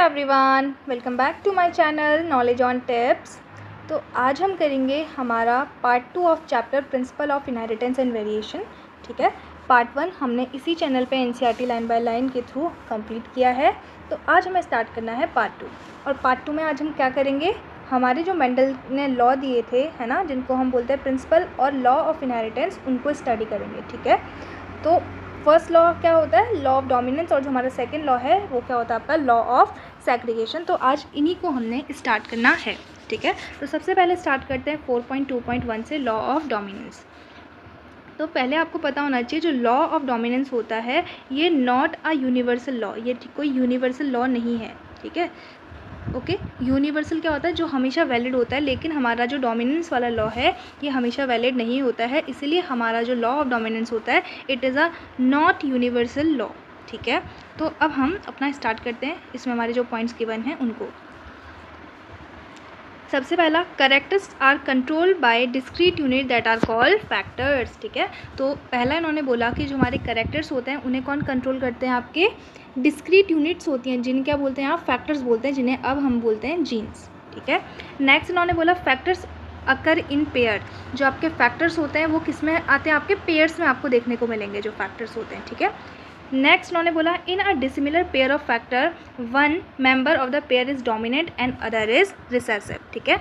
Everyone, welcome back to my channel knowledge on tips. तो आज हम करेंगे हमारा part 2 of chapter principle of inheritance and variation. ठीक है, पार्ट 1 हमने इसी चैनल पे एनसीईआरटी लाइन बाय लाइन के थ्रू कंप्लीट किया है। तो आज हमें स्टार्ट करना है पार्ट 2। और पार्ट 2 में आज हम क्या करेंगे, हमारे जो मेंडल ने लॉ दिए थे है ना, जिनको हम बोलते हैं प्रिंसिपल और लॉ ऑफ इनहेरिटेंस, उनको स्टडी करेंगे। ठीक है, तो फर्स्ट लॉ क्या होता है, लॉ ऑफ डोमिनेंस, और जो हमारा सेकंड लॉ है वो क्या होता है आपका लॉ ऑफ सेग्रीगेशन। तो आज इन्हीं को हमने स्टार्ट करना है। ठीक है, तो सबसे पहले स्टार्ट करते हैं 4.2.1 से लॉ ऑफ डोमिनेंस। तो पहले आपको पता होना चाहिए जो लॉ ऑफ डोमिनेंस होता है ये नॉट अ यूनिवर्सल लॉ, ये कोई यूनिवर्सल लॉ नहीं है। ठीक है, ओके, यूनिवर्सल क्या होता है, जो हमेशा वैलिड होता है, लेकिन हमारा जो डोमिनेंस वाला लॉ है ये हमेशा वैलिड नहीं होता है, इसीलिए हमारा जो लॉ ऑफ डोमिनेंस होता है it is a not universal law. ठीक है, तो अब हम अपना स्टार्ट करते हैं, इसमें हमारे जो पॉइंट्स गिवन हैं उनको। सबसे पहला, characters are controlled by discrete unit that are called factors. ठीक है, तो पहला इन्होंने बोला कि जो हमारे कैरेक्टर्स होते हैं उन्हें कौन कंट्रोल करते हैं, आपके डिस्क्रीट यूनिट्स होती हैं, जिन्हें क्या बोलते हैं आप, फैक्टर्स बोलते हैं, जिन्हें अब हम बोलते हैं जीन्स। ठीक है, नेक्स्ट इन्होंने बोला फैक्टर्स अकर इन पेयर। जो आपके फैक्टर्स होते हैं वो किस में आते हैं, आपके पेयर्स में आपको देखने को मिलेंगे जो फैक्टर्स होते हैं। ठीक है, नेक्स्ट उन्होंने बोला in a dissimilar pair of factor one member of the pair is dominant and other is recessive. ठीक है,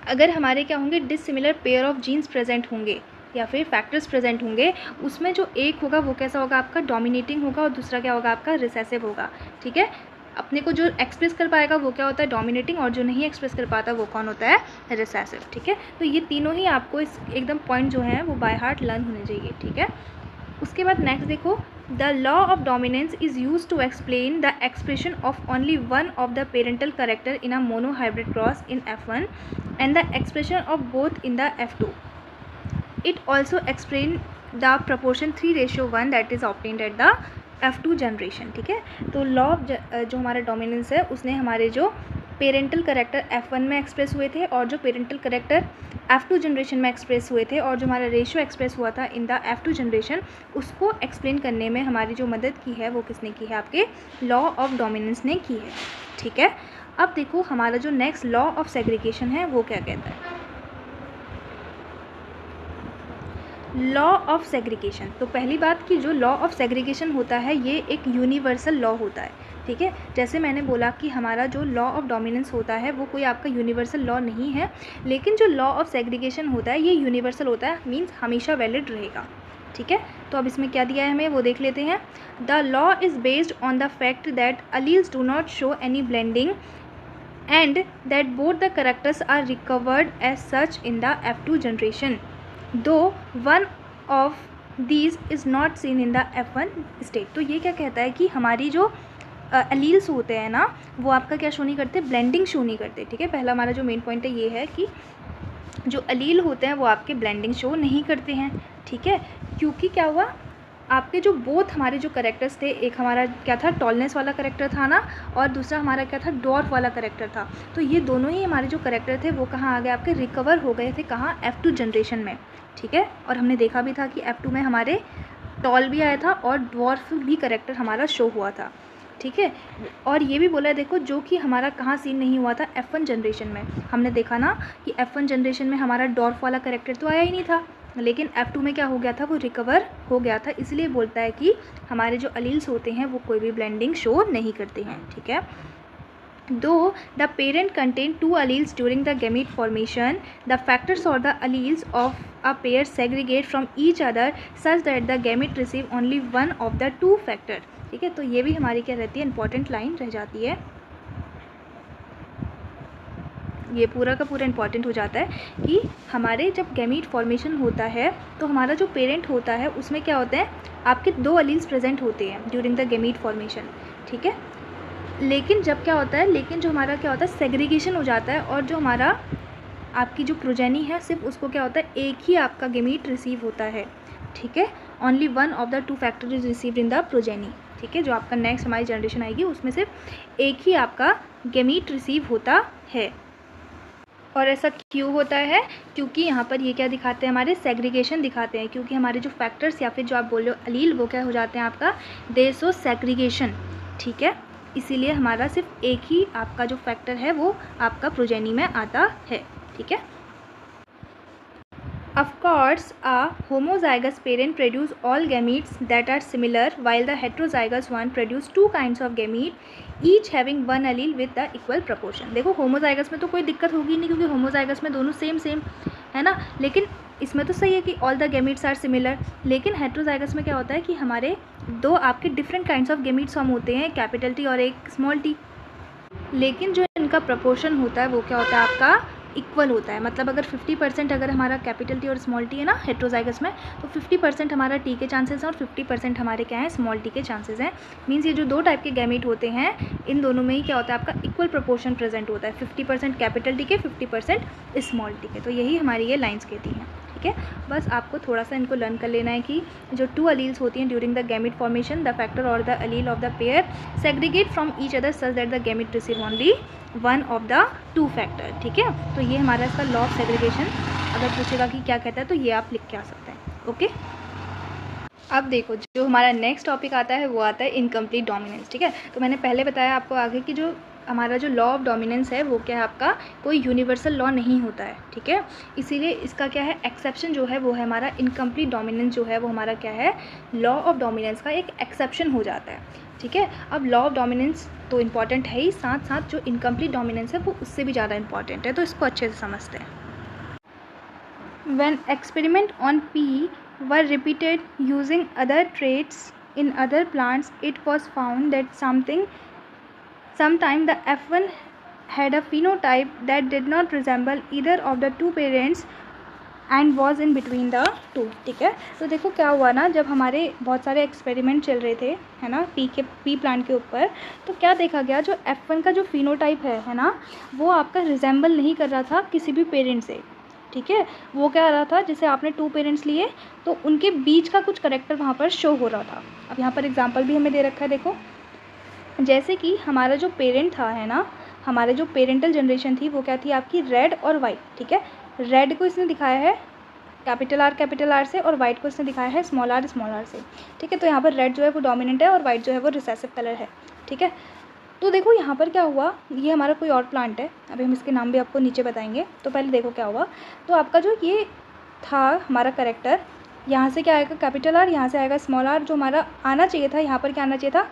अगर हमारे क्या होंगे dissimilar pair of genes present होंगे या फिर फैक्टर्स प्रेजेंट होंगे, उसमें जो एक होगा वो कैसा होगा आपका डोमिनेटिंग होगा और दूसरा क्या होगा आपका रिसेसिव होगा। ठीक है, अपने को जो एक्सप्रेस कर पाएगा वो क्या होता है डोमिनेटिंग, और जो नहीं एक्सप्रेस कर पाता वो कौन होता है रिसेसिव। ठीक है, तो ये तीनों ही आपको इस एकदम पॉइंट जो है वो बाय हार्ट लर्न होने चाहिए। ठीक है, उसके बाद नेक्स्ट देखो, the law of dominance is use to explain the expression of only one of the parental character in a monohybrid cross in F1 and the expression of both in the F2. It also explain the proportion 3:1 that is obtained at the F2 generation. ठीक है, तो law of जो हमारा dominance है उसने हमारे जो parental character F1 में एक्सप्रेस हुए थे और जो पेरेंटल करेक्टर F2 जनरेशन में एक्सप्रेस हुए थे और जो हमारा रेशियो एक्सप्रेस हुआ था इन द F2 जनरेशन, उसको एक्सप्लेन करने में हमारी जो मदद की है वो किसने की है, आपके लॉ ऑफ डोमिनेंस ने की है। ठीक है, अब देखो हमारा जो नेक्स्ट लॉ ऑफ सेग्रीगेशन है वो क्या कहता है, लॉ ऑफ सेग्रीगेशन। तो पहली बात कि जो लॉ ऑफ सेग्रीगेशन होता है ये एक यूनिवर्सल लॉ होता है। ठीक है, जैसे मैंने बोला कि हमारा जो लॉ ऑफ डोमिनेंस होता है वो कोई आपका यूनिवर्सल लॉ नहीं है, लेकिन जो लॉ ऑफ सेग्रीगेशन होता है ये यूनिवर्सल होता है, मींस हमेशा वैलिड रहेगा। ठीक है, तो अब इसमें क्या दिया है हमें वो देख लेते हैं। The law is based on the fact that alleles do not show any blending and that both the characters are recovered as such in the F2 generation, though one of these is not seen in the F1 state. तो ये क्या कहता है कि हमारी जो alleles होते हैं ना वो आपका क्या शो नहीं करते, ब्लेंडिंग शो नहीं करते। ठीक है, पहला हमारा जो मेन पॉइंट है ये है कि जो अलील होते हैं वो आपके ब्लेंडिंग शो नहीं करते हैं। ठीक है, क्योंकि क्या हुआ, आपके जो बोथ हमारे जो करेक्टर्स थे, एक हमारा क्या था टॉलनेस वाला करेक्टर था ना, और दूसरा हमारा क्या था डॉर्फ वाला करेक्टर था। तो ये दोनों ही हमारे जो करेक्टर थे वो कहाँ आ गए, आपके रिकवर हो गए थे कहाँ, F2 जनरेशन में। ठीक है, और हमने देखा भी था कि F2 में हमारे टॉल भी आया था और डॉर्फ भी करेक्टर हमारा शो हुआ था। ठीक है, और ये भी बोला है देखो जो कि हमारा कहाँ सीन नहीं हुआ था, F1 जनरेशन में। हमने देखा ना कि F1 जनरेशन में हमारा डॉर्फ वाला करेक्टर तो आया ही नहीं था, लेकिन F2 में क्या हो गया था, वो रिकवर हो गया था। इसलिए बोलता है कि हमारे जो अलील्स होते हैं वो कोई भी ब्लेंडिंग शो नहीं करते हैं। ठीक है, though the parent contain two alleles during the gamete formation, the factors or the alleles of a pair segregate from each other such that the gamete receive only one of the two factor। ठीक है, तो ये भी हमारी क्या रहती है, important line रह जाती है, ये पूरा का पूरा इंपॉर्टेंट हो जाता है कि हमारे जब गैमीट फॉर्मेशन होता है तो हमारा जो पेरेंट होता है उसमें क्या होते हैं, आपके दो अलील्स प्रेजेंट होते हैं ड्यूरिंग द गैमीट फॉर्मेशन। ठीक है, लेकिन जब क्या होता है, लेकिन जो हमारा क्या होता है सेग्रीगेशन हो जाता है और जो हमारा आपकी जो प्रोजेनी है सिर्फ उसको क्या होता है एक ही आपका गैमीट रिसीव होता है। ठीक है, only one of the two factor is received in the progeny. ठीक है, जो आपका नेक्स्ट हमारी जनरेशन आएगी उसमें सिर्फ एक ही आपका गैमीट रिसीव होता है। और ऐसा क्यों होता है, क्योंकि यहाँ पर ये क्या दिखाते हैं, हमारे सेग्रीगेशन दिखाते हैं, क्योंकि हमारे जो फैक्टर्स या फिर जो आप बोल रहे हो अलील वो क्या हो जाते हैं आपका दे शो सेग्रीगेशन। ठीक है, इसीलिए हमारा सिर्फ एक ही आपका जो फैक्टर है वो आपका प्रोजेनी में आता है, ठीक है। Of course, a homozygous parent produce all gametes that are similar, while the heterozygous one produce two kinds of gamete, each having one allele with the equal proportion। देखो होमोजाइगस में तो कोई दिक्कत होगी नहीं क्योंकि होमोजाइगस में दोनों सेम सेम है ना, लेकिन इसमें तो सही है कि all the gametes are similar. लेकिन हेट्रोजाइगस में क्या होता है कि हमारे दो आपके different kinds of gametes form होते हैं, कैपिटल टी और एक स्मॉल टी, लेकिन जो इनका प्रपोर्शन होता है वो क्या होता है आपका इक्वल होता है। मतलब अगर 50% अगर हमारा कैपिटल टी और स्मॉल टी है ना हेट्रोजाइगस में, तो 50% हमारा टी के चांसेस हैं और 50% हमारे क्या है स्मॉल टी के चांसेस हैं। मीन्स ये जो दो टाइप के गैमीट होते हैं इन दोनों में ही क्या होता है आपका इक्वल प्रोपोर्शन प्रेजेंट होता है, 50% कैपिटल टी के 50% स्मॉल टी के। तो यही हमारी ये लाइन्स कहती हैं, ठीक है। बस आपको थोड़ा सा इनको लर्न कर लेना है कि जो टू अलील्स होती हैं during the gamete formation, the factor or the allele of the pair segregate from each other such that the gamete receive only one of the two factor, ठीक है। तो ये हमारा इसका लॉ ऑफ सेग्रीगेशन अगर पूछेगा कि क्या कहता है तो ये आप लिख के आ सकते हैं, ओके। अब देखो जो हमारा नेक्स्ट टॉपिक आता है वो आता है इनकम्प्लीट डोमिनेंस, ठीक है। तो मैंने पहले बताया आपको आगे कि जो हमारा जो लॉ ऑफ डोमिनेंस है वो क्या है आपका कोई यूनिवर्सल लॉ नहीं होता है, ठीक है। इसीलिए इसका क्या है एक्सेप्शन जो है वो है हमारा इनकम्प्लीट डोमिनेंस जो है वो हमारा क्या है लॉ ऑफ डोमिनेंस का एक एक्सेप्शन हो जाता है, ठीक है। अब लॉ ऑफ डोमिनेंस तो इम्पॉर्टेंट है ही, साथ साथ जो इनकम्प्लीट डोमिनेंस है वो उससे भी ज़्यादा इंपॉर्टेंट है, तो इसको अच्छे से समझते हैं। When experiment on P were repeated using other traits in other plants, it was found that sometime the F1 had a phenotype that did not resemble either of the two parents and was in between the two, ठीक है। तो देखो क्या हुआ ना, जब हमारे बहुत सारे एक्सपेरिमेंट चल रहे थे है ना पी प्लांट के ऊपर, तो क्या देखा गया जो F1 का जो फिनोटाइप है ना वो आपका रिजेंबल नहीं कर रहा था किसी भी पेरेंट से, ठीक है। वो क्या रहा था जैसे आपने टू पेरेंट्स लिए तो उनके बीच का कुछ करेक्टर वहाँ पर शो हो रहा था। अब यहाँ पर एग्जांपल भी हमें दे रखा है, देखो जैसे कि हमारा जो पेरेंट था है ना, हमारे जो पेरेंटल जनरेशन थी वो क्या थी आपकी रेड और वाइट, ठीक है। रेड को इसने दिखाया है कैपिटल आर से और वाइट को इसने दिखाया है स्मॉल आर से, ठीक है। तो यहाँ पर रेड जो है वो डोमिनेंट है और वाइट जो है वो रिसेसिव कलर है, ठीक है। तो देखो यहाँ पर क्या हुआ, ये हमारा कोई और प्लांट है, अभी हम इसके नाम भी आपको नीचे बताएंगे। तो पहले देखो क्या हुआ, तो आपका जो ये था हमारा करेक्टर, यहाँ से क्या आएगा कैपिटल आर, यहाँ से आएगा स्मॉल आर। जो हमारा आना चाहिए था यहाँ पर क्या आना चाहिए था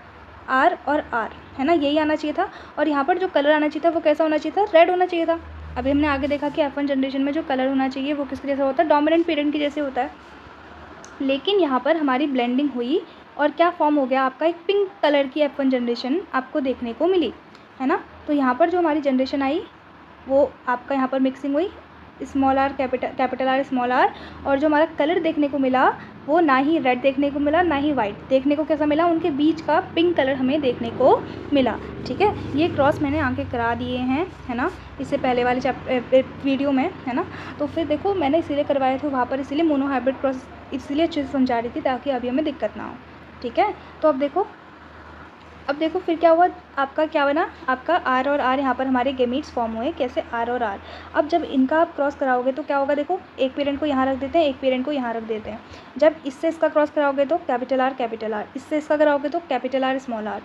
आर और आर, है ना, यही आना चाहिए था। और यहाँ पर जो कलर आना चाहिए था वो कैसा होना चाहिए था, रेड होना चाहिए था। अभी हमने आगे देखा कि F1 जनरेशन में जो कलर होना चाहिए वो किसके जैसा होता है, डोमिनेंट पेरेंट के जैसे होता है। लेकिन यहाँ पर हमारी ब्लेंडिंग हुई और क्या फॉर्म हो गया आपका एक पिंक कलर की F1 जनरेशन आपको देखने को मिली, है ना। तो यहाँ पर जो हमारी जनरेशन आई वो आपका यहाँ पर मिक्सिंग हुई small R capital R small R, और जो हमारा कलर देखने को मिला वो ना ही रेड देखने को मिला ना ही वाइट देखने को कैसा मिला, उनके बीच का पिंक कलर हमें देखने को मिला, ठीक है। ये क्रॉस मैंने आगे करा दिए हैं, है ना, इससे पहले वाले वीडियो में, है ना। तो फिर देखो मैंने इसीलिए करवाए थे वहाँ पर, इसीलिए मोनोहाइब्रिड क्रॉस इसलिए अच्छे से समझा रही थी ताकि अभी हमें दिक्कत ना हो, ठीक है। तो अब देखो फिर क्या हुआ आपका, क्या बना आपका आर और आर, यहाँ पर हमारे गेमीट्स फॉर्म हुए, कैसे आर और आर। अब जब इनका आप क्रॉस कराओगे तो क्या होगा, देखो एक पेरेंट को यहाँ रख देते हैं, एक पेरेंट को यहाँ रख देते हैं। जब इससे इसका क्रॉस कराओगे तो कैपिटल आर, इससे इसका कराओगे तो कैपिटल आर स्मॉल आर,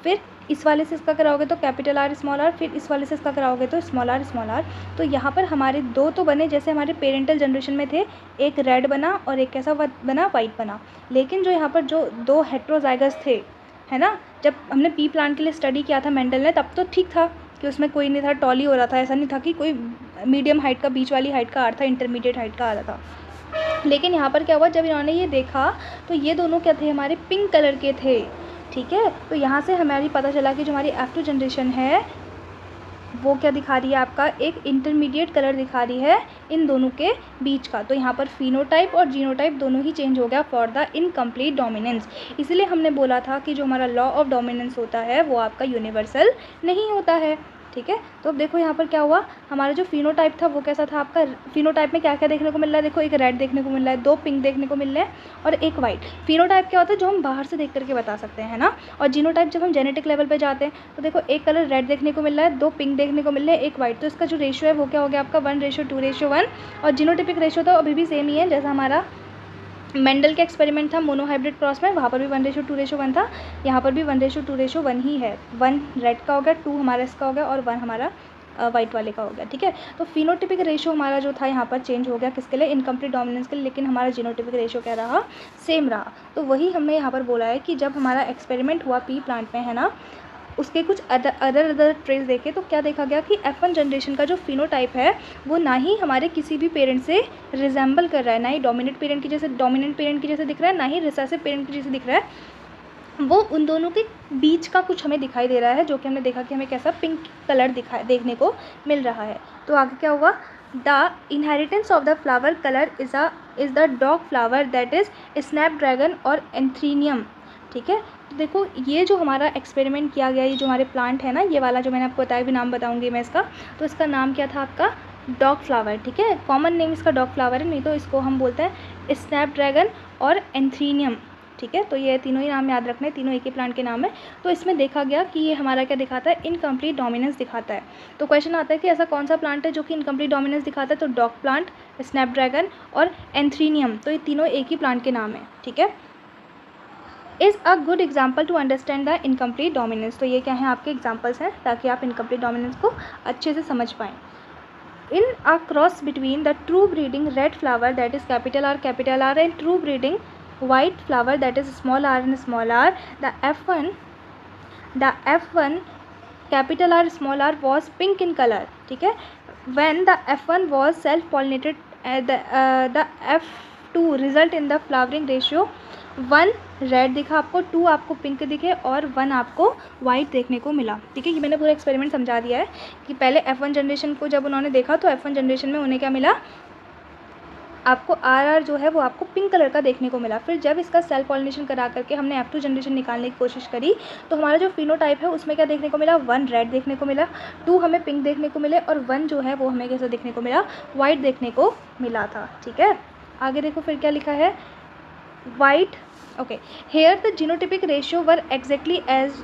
फिर इस वाले से इसका कराओगे तो कैपिटल आर स्मॉल आर, फिर इस वाले से इसका कराओगे तो स्मॉल आर। तो यहाँ पर हमारे दो तो बने जैसे हमारे पेरेंटल जनरेशन में थे, एक रेड बना और एक कैसा बना, वाइट बना। लेकिन जो यहाँ पर जो दो हेट्रोजाइगस थे, है ना, जब हमने पी प्लांट के लिए स्टडी किया था मेंडल ने, तब तो ठीक था कि उसमें कोई नहीं था, टॉली हो रहा था, ऐसा नहीं था कि कोई मीडियम हाइट का, बीच वाली हाइट का आ रहा था, इंटरमीडिएट हाइट का आ रहा था। लेकिन यहाँ पर क्या हुआ, जब इन्होंने ये देखा तो ये दोनों क्या थे, हमारे पिंक कलर के थे, ठीक है। तो यहाँ से हमारी पता चला कि जो हमारी F2 जनरेशन है वो क्या दिखा रही है आपका एक इंटरमीडिएट कलर दिखा रही है इन दोनों के बीच का। तो यहाँ पर फिनोटाइप और जीनोटाइप दोनों ही चेंज हो गया फॉर द इनकम्प्लीट डोमिनेंस। इसलिए हमने बोला था कि जो हमारा लॉ ऑफ डोमिनेंस होता है वो आपका यूनिवर्सल नहीं होता है, ठीक है। तो अब देखो यहाँ पर क्या हुआ, हमारा जो फिनोटाइप था वो कैसा था आपका, फिनोटाइप में क्या क्या देखने को मिल रहा है, देखो एक रेड देखने को मिल रहा है, दो पिंक देखने को मिल रहे हैं और एक वाइट। फिनोटाइप क्या होता है, जो हम बाहर से देख करके बता सकते हैं, है ना। और जीनोटाइप जब हम जेनेटिक लेवल पे जाते हैं तो देखो एक कलर रेड देखने को मिल रहा है, दो पिंक देखने को मिल रहे हैं, एक वाइट। तो इसका जो रेशियो है वो क्या हो गया आपका 1:2:1, और जीनोटिपिक रेशियो तो अभी भी सेम ही है जैसा हमारा मेंडल का एक्सपेरिमेंट था मोनोहाइब्रिड क्रॉस में, वहाँ पर भी 1:2:1 था, यहाँ पर भी 1:2:1 ही है। 1 रेड का हो गया, 2 हमारा इसका हो गया और 1 हमारा वाइट वाले का हो गया, ठीक है। तो फिनोटिपिक रेशियो हमारा जो था यहाँ पर चेंज हो गया, किसके लिए, इनकम्प्लीट डोमिनेंस के लिए, लेकिन हमारा जीनोटिपिक रेशियो क्या रहा, सेम रहा। तो वही हमने यहाँ पर बोला है कि जब हमारा एक्सपेरिमेंट हुआ पी प्लांट में, है ना, उसके कुछ अदर ट्रेस देखे तो क्या देखा गया कि F1 जनरेशन का जो फिनोटाइप है वो ना ही हमारे किसी भी पेरेंट से रिजेंबल कर रहा है, ना ही डोमिनेंट पेरेंट की जैसे दिख रहा है, ना ही रिसेसिव पेरेंट की जैसे दिख रहा है। वो उन दोनों के बीच का कुछ हमें दिखाई दे रहा है, जो कि हमने देखा कि हमें कैसा पिंक कलर देखने को मिल रहा है। तो आगे क्या हुआ, the inheritance of the flower colour is the dog flower that is Snapdragon और एंथ्रीनियम, ठीक है। तो देखो ये जो हमारा एक्सपेरिमेंट किया गया, ये जो हमारे प्लांट है ना, ये वाला जो मैंने आपको बताया, भी नाम बताऊंगी मैं इसका, तो इसका नाम क्या था आपका, डॉग फ्लावर, ठीक है। कॉमन नेम इसका डॉग फ्लावर है, नहीं तो इसको हम बोलते हैं स्नैपड्रैगन और एंथ्रीनियम, ठीक है। तो ये तीनों ही नाम याद रखने, तीनों एक ही प्लांट के नाम है। तो इसमें देखा गया कि ये हमारा क्या दिखाता है, इनकम्प्लीट डोमिनेंस दिखाता है। तो क्वेश्चन आता है कि ऐसा कौन सा प्लांट है जो कि इनकम्प्लीट डोमिनेंस दिखाता है, तो डॉग प्लांट, स्नैपड्रैगन और एंथ्रीनियम, तो ये तीनों एक ही प्लांट के नाम है, ठीक है। Is a good example to understand the incomplete dominance, तो ये क्या है, आपके एग्जाम्पल्स हैं ताकि आप इनकम्प्लीट डोमिनेंस को अच्छे से समझ पाएँ। In a cross between the true breeding red flower that is capital R and true breeding white flower that is small r and small r, the F1 capital R small r was pink in color, ठीक है। When the F1 was self pollinated, the F2 result in the flowering ratio 1 red दिखा आपको, 2 आपको pink दिखे और 1 आपको white देखने को मिला, ठीक है। ये मैंने पूरा एक्सपेरिमेंट समझा दिया है कि पहले F1 जनरेशन को जब उन्होंने देखा तो F1 जनरेशन में उन्हें क्या मिला, आपको RR जो है वो आपको पिंक कलर का देखने को मिला। फिर जब इसका सेल्फ पॉलिनेशन करा करके हमने F2 जनरेशन निकालने की कोशिश करी तो हमारा जो फिनोटाइप है उसमें क्या देखने को मिला, 1 रेड देखने को मिला, 2 हमें पिंक देखने को मिले और 1 जो है वो हमें कैसा देखने को मिला, वाइट देखने को मिला था, ठीक है। आगे देखो फिर क्या लिखा है, white, okay, here the genotypic ratio were exactly as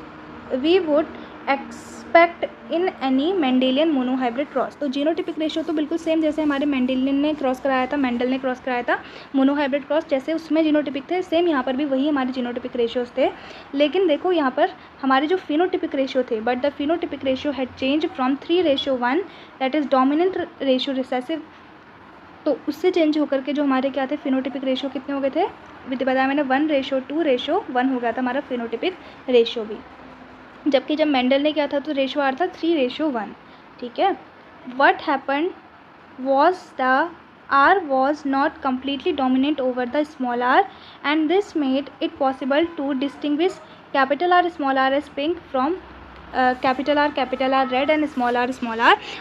we would expect in any Mendelian monohybrid cross। तो जीनोटिपिक रेशियो तो बिल्कुल सेम जैसे हमारे मेंडेलियन ने क्रॉस कराया था, मेंडल ने क्रॉस कराया था मोनोहाइब्रिड क्रॉस, जैसे उसमें जीनोटिपिक थे, सेम यहाँ पर भी वही हमारे जीनोटिपिक रेशियोज थे। लेकिन देखो यहाँ पर हमारे जो फिनोटिपिक रेशियो थे, but the phenotypic ratio had change from 3:1 that is dominant ratio recessive, तो उससे चेंज होकर के जो हमारे क्या थे फिनोटिपिक रेशियो कितने हो गए थे, विधि बताया मैंने 1:2:1 हो गया था हमारा फिनोटिपिक रेशियो भी, जबकि जब मेंडल ने किया था तो रेशियो आ रहा था 3:1, ठीक है। What happen was the R was not completely dominant over the small r and this made it possible to distinguish capital R small r as pink from capital R red and small R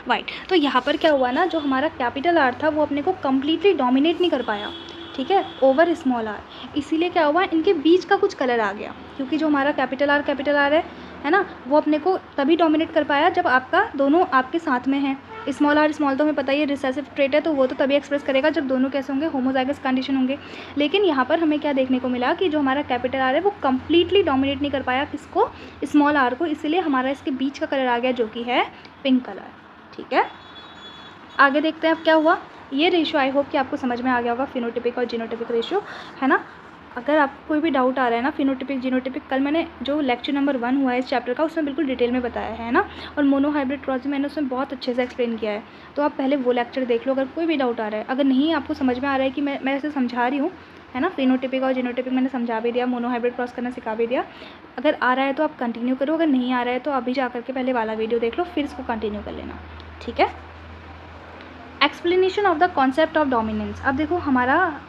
white. तो यहाँ पर क्या हुआ ना, जो हमारा capital R था वो अपने को कम्प्लीटली डोमिनेट नहीं कर पाया, ठीक है, ओवर स्मॉल आर, इसीलिए क्या हुआ, इनके बीच का कुछ कलर आ गया, क्योंकि जो हमारा कैपिटल आर है ना, वो अपने को तभी डोमिनेट कर पाया जब आपका दोनों आपके साथ में हैं। स्मॉल तो हमें पता ही है रिसेसिव ट्रेट है, तो वो तो तभी एक्सप्रेस करेगा जब दोनों कैसे होंगे, होमोजाइगस कंडीशन होंगे। लेकिन यहाँ पर हमें क्या देखने को मिला कि जो हमारा कैपिटल आर है वो कम्प्लीटली डोमिनेट नहीं कर पाया किसको, स्मॉल आर को, इसलिए हमारा इसके बीच का कलर आ गया जो कि है पिंक कलर, ठीक है। आगे देखते हैं अब क्या हुआ। ये रेशियो आई होप कि आपको समझ में आ गया होगा, फिनोटिपिक और जीनोटिपिक रेशियो, है ना। अगर आपको कोई भी डाउट आ रहा है ना, फिनोटिपिक जीनोटिपिक, कल मैंने जो लेक्चर नंबर 1 हुआ है इस चैप्टर का उसमें बिल्कुल डिटेल में बताया है ना, और मोनोहाइब्रिड क्रॉस मैंने उसमें बहुत अच्छे से एक्सप्लेन किया है, तो आप पहले वो लेक्चर देख लो अगर कोई भी डाउट आ रहा है। अगर नहीं आपको समझ में आ रहा है कि मैं ऐसे समझा रही हूँ, है ना, फिनोटिपिक और जीनोटिपिक मैंने समझा भी दिया, मोनोहाइब्रिड क्रॉस करना सिखा भी दिया, अगर आ रहा है तो आप कंटिन्यू करो, अगर नहीं आ रहा है तो अभी जा करके पहले वाला वीडियो देख लो फिर इसको कंटिन्यू कर लेना, ठीक है। Explanation of the concept of dominance, अब देखो हमारा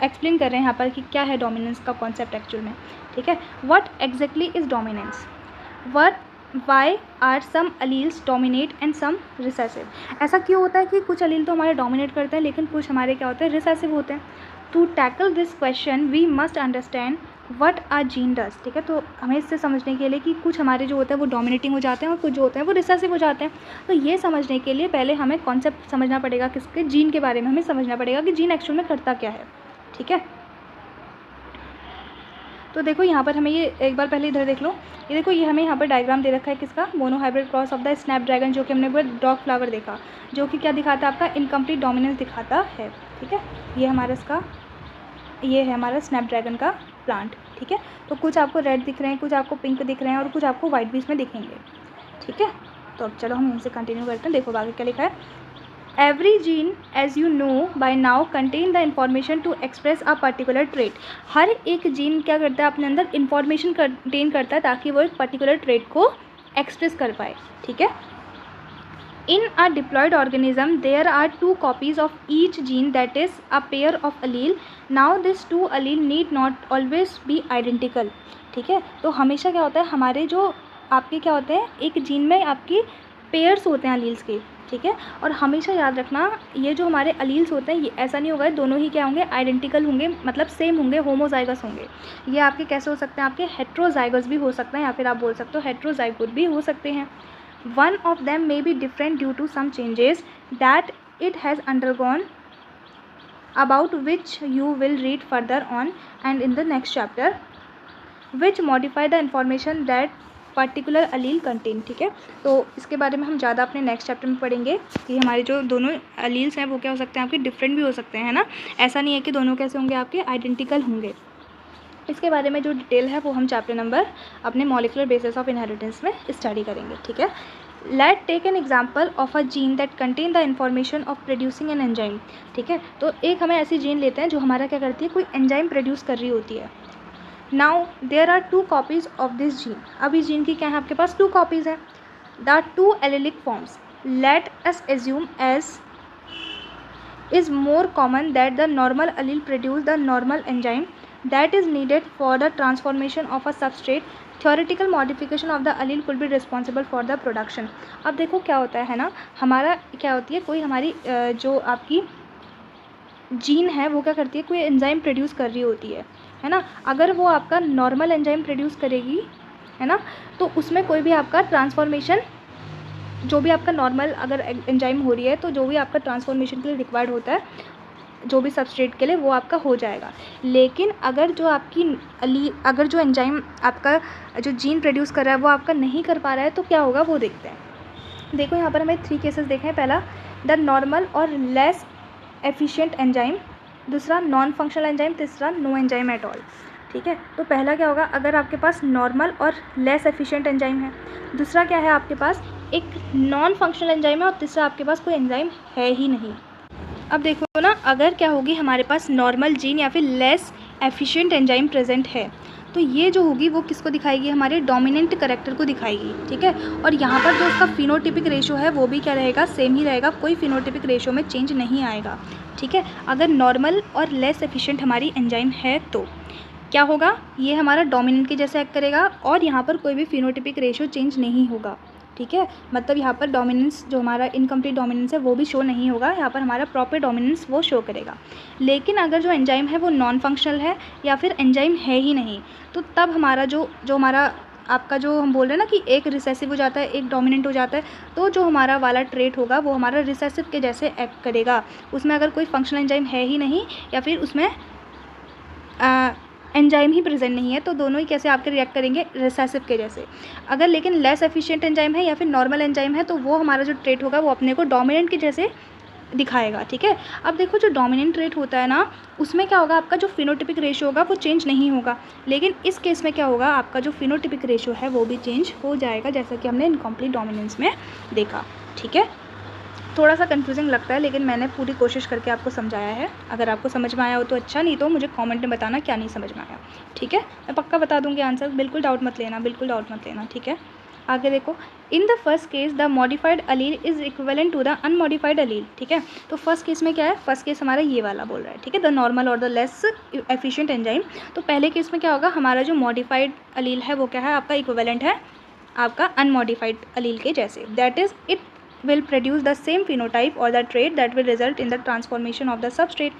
एक्सप्लेन कर रहे हैं यहाँ पर कि क्या है डोमिनेंस का कॉन्सेप्ट एक्चुअल में, ठीक है। What exactly is dominance, why are some alleles dominate and some recessive, ऐसा क्यों होता है कि कुछ अलील तो हमारे डोमिनेट करते हैं लेकिन कुछ हमारे क्या होते हैं, रिसेसिव होते हैं। To tackle this question we must understand what are gene does, ठीक है। तो हमें इससे समझने के लिए कि कुछ हमारे जो होते हैं वो डोमिनेटिंग हो जाते हैं और कुछ जो होते हैं वो रिसेसिव हो जाते हैं, तो ये समझने के लिए पहले हमें कॉन्सेप्ट समझना पड़ेगा, किसके, जीन के बारे में हमें समझना पड़ेगा कि जीन एक्चुअल में करता क्या है, ठीक है। तो देखो यहाँ पर हमें ये एक बार पहले इधर देख लो, ये देखो ये हमें यहाँ पर डायग्राम दे रखा है किसका, monohybrid cross of the Snapdragon, जो कि हमने वो डॉग फ्लावर देखा, जो कि क्या दिखाता है, आपका इनकम्प्लीट डोमिनेंस दिखाता है, ठीक है। ये हमारा इसका ये है हमारा स्नैपड्रैगन का प्लांट, ठीक है। तो कुछ आपको रेड दिख रहे हैं, कुछ आपको पिंक दिख रहे हैं और कुछ आपको वाइट भी इसमें दिखेंगे, ठीक है। तो अब चलो हम इनसे कंटिन्यू करते हैं। देखो आगे क्या लिखा है। Every gene as you know by now contain the information to express a particular trait. हर एक जीन क्या करता है, अपने अंदर इंफॉर्मेशन कंटेन करता है ताकि वो एक पर्टिकुलर ट्रेट को एक्सप्रेस कर पाए, ठीक है। In a diploid organism, there are 2 copies of each gene, that is a pair of allele. Now these 2 allele need not always be identical, ठीक है। तो हमेशा क्या होता है, हमारे जो आपके क्या होते हैं, एक जीन में आपकी पेयर्स होते हैं अलील्स के, ठीक है। और हमेशा याद रखना, ये जो हमारे अलील्स होते हैं ये ऐसा नहीं होगा दोनों ही क्या होंगे, आइडेंटिकल होंगे, मतलब सेम होंगे, होमोजाइगस होंगे। ये आपके कैसे हो सकते हैं, आपके हेट्रोजाइगस भी हो सकते हैं या फिर आप बोल सकते हो हेट्रोजाइगोट भी हो सकते हैं। One of them may be different due to some changes that it has undergone, about which you will read further on and in the next chapter, which modify the information that particular allele contain, ठीक है। तो इसके बारे में हम ज़्यादा अपने next chapter में पढ़ेंगे कि हमारे जो दोनों अलील्स हैं वो क्या हो सकते हैं, आपके डिफरेंट भी हो सकते हैं, है ना। ऐसा नहीं है कि दोनों कैसे होंगे, आपके आइडेंटिकल होंगे। इसके बारे में जो डिटेल है वो हम चैप्टर नंबर अपने मॉलिक्यूलर बेसिस ऑफ इनहेरिटेंस में स्टडी करेंगे, ठीक है। Let take an example of a gene that contain the information of producing an enzyme, ठीक है। तो एक हमें ऐसी जीन लेते हैं जो हमारा क्या करती है, कोई एंजाइम प्रोड्यूस कर रही होती है। Now there are 2 copies of this gene. अब इस जीन की क्या है, आपके पास 2 कॉपीज़ हैं। The 2 allelic forms let us assume as is more common that the normal allele produce the normal enzyme that is needed for the transformation of a substrate. Theoretical modification of the allele could be responsible for the production. अब देखो क्या होता है ना, हमारा क्या होती है, कोई हमारी जो आपकी जीन है वो क्या करती है, कोई एंजाइम प्रोड्यूस कर रही होती है ना। अगर वो आपका नॉर्मल एंजाइम प्रोड्यूस करेगी, है ना, तो उसमें कोई भी आपका ट्रांसफॉर्मेशन, जो भी आपका नॉर्मल अगर एंजाइम हो रही है तो जो भी आपका ट्रांसफॉर्मेशन के लिए रिक्वायर्ड होता है, जो भी सबस्ट्रेट के लिए, वो आपका हो जाएगा। लेकिन अगर जो आपकी अगर जो एंजाइम आपका जो जीन प्रोड्यूस कर रहा है वो आपका नहीं कर पा रहा है तो क्या होगा वो देखते हैं। देखो यहाँ पर हमें 3 केसेस देखे हैं। पहला द नॉर्मल और लेस एफिशिएंट एंजाइम, दूसरा नॉन फंक्शनल एंजाइम, तीसरा नो एंजाइम एट ऑल, ठीक है। तो पहला क्या होगा, अगर आपके पास नॉर्मल और लेस एफिशिएंट एंजाइम है, दूसरा क्या है आपके पास एक नॉन फंक्शनल एंजाइम है और तीसरा आपके पास कोई एंजाइम है ही नहीं। अब देखो ना, अगर क्या होगी हमारे पास नॉर्मल जीन या फिर लेस एफिशिएंट एंजाइम प्रेजेंट है तो ये जो होगी वो किसको दिखाएगी, हमारे डोमिनेंट करेक्टर को दिखाएगी, ठीक है। और यहाँ पर जो उसका फिनोटिपिक रेशो है वो भी क्या रहेगा, सेम ही रहेगा, कोई फिनोटिपिक रेशो में चेंज नहीं आएगा, ठीक है। अगर नॉर्मल और लेस एफिशिएंट हमारी एंजाइम है तो क्या होगा, ये हमारा डोमिनेंट के जैसे एक्ट करेगा और यहाँ पर कोई भी फिनोटिपिक रेशो चेंज नहीं होगा, ठीक है। मतलब यहाँ पर डोमिनेंस, जो हमारा इनकम्प्लीट डोमिनेंस है वो भी शो नहीं होगा, यहाँ पर हमारा प्रॉपर डोमिनेंस वो शो करेगा। लेकिन अगर जो एंजाइम है वो नॉन फंक्शनल है या फिर एंजाइम है ही नहीं, तो तब हमारा जो हमारा आपका जो हम बोल रहे हैं ना कि एक रिसेसिव हो जाता है एक डोमिनेंट हो जाता है, तो जो हमारा वाला ट्रेट होगा वो हमारा रिसेसिव के जैसे एक्ट करेगा। उसमें अगर कोई फंक्शनल एंजाइम है ही नहीं या फिर उसमें एंजाइम ही प्रेजेंट नहीं है तो दोनों ही कैसे आपके रिएक्ट करेंगे, रिसेसिव के जैसे। अगर लेकिन लेस एफिशिएंट एंजाइम है या फिर नॉर्मल एंजाइम है तो वो हमारा जो ट्रेट होगा वो अपने को डोमिनेंट के जैसे दिखाएगा, ठीक है। अब देखो जो डोमिनेंट ट्रेट होता है ना उसमें क्या होगा, आपका जो फिनोटिपिक रेशो होगा वो चेंज नहीं होगा। लेकिन इस केस में क्या होगा, आपका जो फिनोटिपिक रेशो है वो भी चेंज हो जाएगा, जैसा कि हमने इनकम्प्लीट डोमिनेंस में देखा, ठीक है। थोड़ा सा कंफ्यूजिंग लगता है लेकिन मैंने पूरी कोशिश करके आपको समझाया है। अगर आपको समझ में आया हो तो अच्छा, नहीं तो मुझे कमेंट में बताना क्या नहीं समझ में आया, ठीक है। मैं पक्का बता दूंगी आंसर, बिल्कुल डाउट मत लेना, बिल्कुल डाउट मत लेना, ठीक है। आगे देखो, in the first case the modified allele is equivalent to the unmodified allele, ठीक है। तो फर्स्ट केस में क्या है, फर्स्ट केस हमारा ये वाला बोल रहा है, ठीक है, द नॉर्मल और द लेस एफिशिएंट एंजाइम। तो पहले केस में क्या होगा, हमारा जो मॉडिफाइड अलील है वो क्या है, आपका इक्विवेलेंट है आपका अनमॉडिफाइड अलील के जैसे, that is it will produce the same phenotype or the trait that will result in the transformation of the substrate,